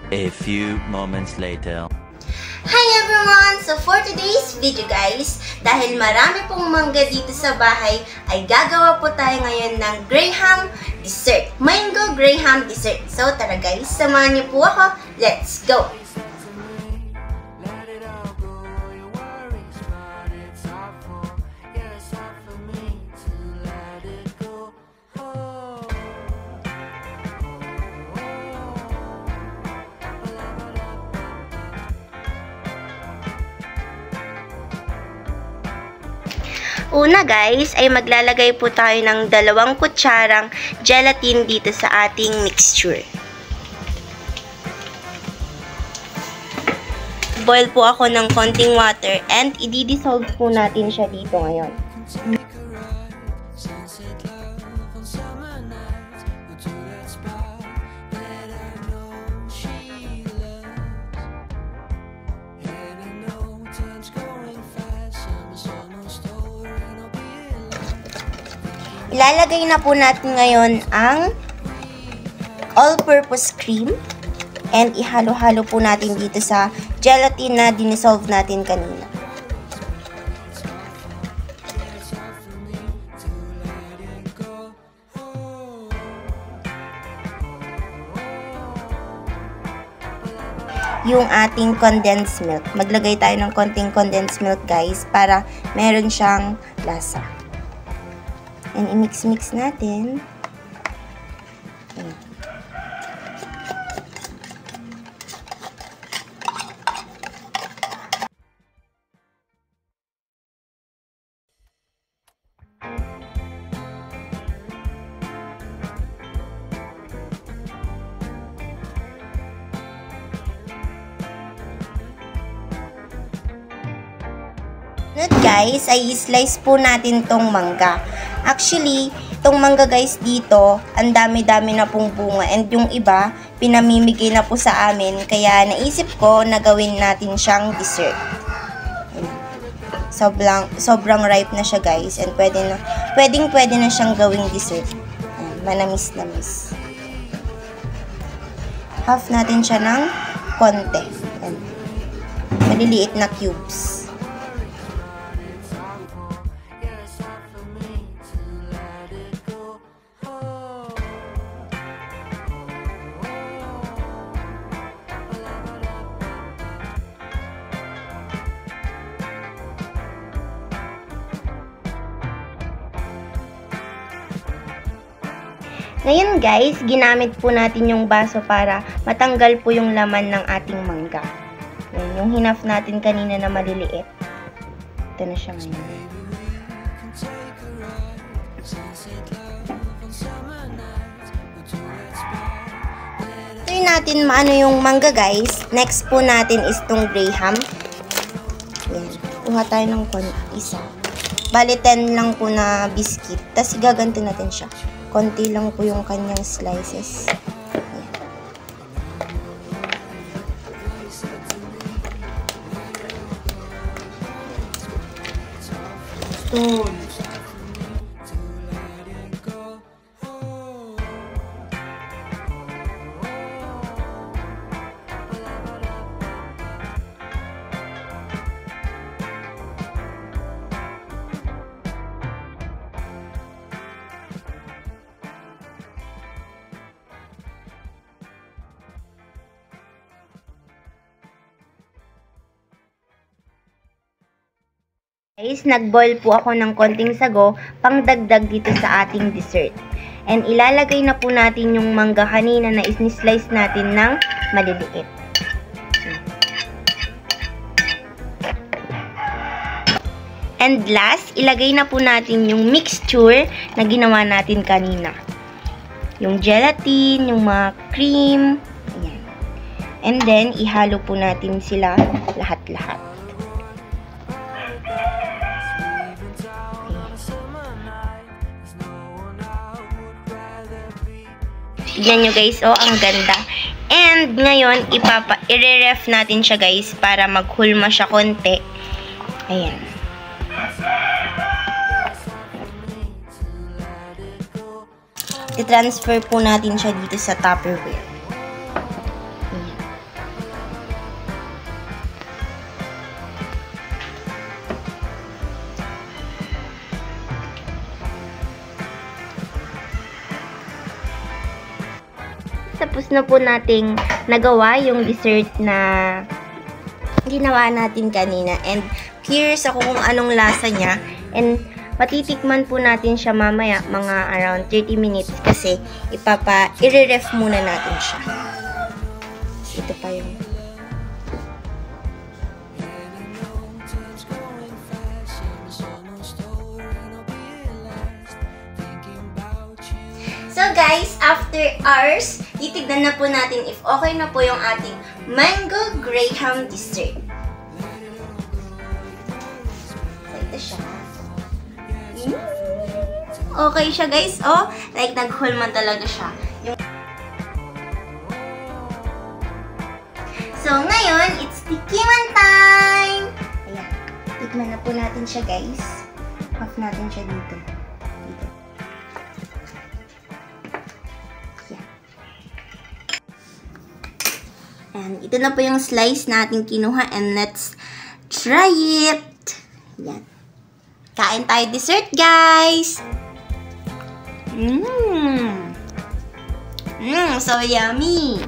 A few moments later. Hi everyone! So for today's video guys, dahil marami pong mangga dito sa bahay, ay gagawa po tayo ngayon ng Graham dessert. Mango Graham dessert. So tara guys, samahan niyo po ako. Let's go! Una guys, ay maglalagay po tayo ng 2 kutsarang gelatin dito sa ating mixture. Boil po ako ng konting water and i-dissolve po natin siya dito ngayon. Ilalagay na po natin ngayon ang all-purpose cream and ihalo-halo po natin dito sa gelatin na dinisolve natin kanina. Yung ating condensed milk. Maglagay tayo ng konting condensed milk guys para meron siyang lasa. And i-mix-mix natin. Guys, ay slice po natin tong mangga. Actually, itong mangga guys dito, ang dami-dami na pong bunga and yung iba, pinamimigay na po sa amin. Kaya naisip ko na gawin natin siyang dessert. Sobrang ripe na siya guys and pwede na siyang gawing dessert. Manamis-namis. Half natin siya ng konti. Maliliit na cubes. Ngayon guys, ginamit po natin yung baso para matanggal po yung laman ng ating mangga. Yan, yung hinaf natin kanina na maliliit. Ito na siya ngayon. Try natin maano yung mangga guys. Next po natin is tong Graham. Yan, kuha tayo ng isa. Bali 10 lang po na biscuit. Tapos igaganti natin siya. Konti lang po yung kanyang slices. Ayan. Guys, nag-boil po ako ng konting sago pang dagdag dito sa ating dessert. And ilalagay na po natin yung mangga kanina na isni-slice natin ng maliliit. And last, ilagay na po natin yung mixture na ginawa natin kanina. Yung gelatin, yung mga cream. Ayan. And then, ihalo po natin sila lahat-lahat. Tignan nyo guys, oh, ang ganda. And ngayon, i-ref natin siya guys para maghulma siya konti. Ayan. I-transfer po natin siya dito sa Tupperware. Ayan. tapos na po nating nagawa yung dessert na ginawa natin kanina. And curious ako kung anong lasa niya. And patitikman po natin siya mamaya, mga around 30 minutes kasi i-ref muna natin siya. Ito pa yung So guys, after hours, titignan na po natin if okay na po yung ating mango graham dessert. So ito siya. Okay siya guys, oh. Like naghulman talaga siya. So ngayon, it's tikiman time! Ayan, tikman na po natin siya guys. Off natin siya dito. And ito na po yung slice natin kinuha and let's try it. Yan. Kain tayo dessert, guys. So yummy.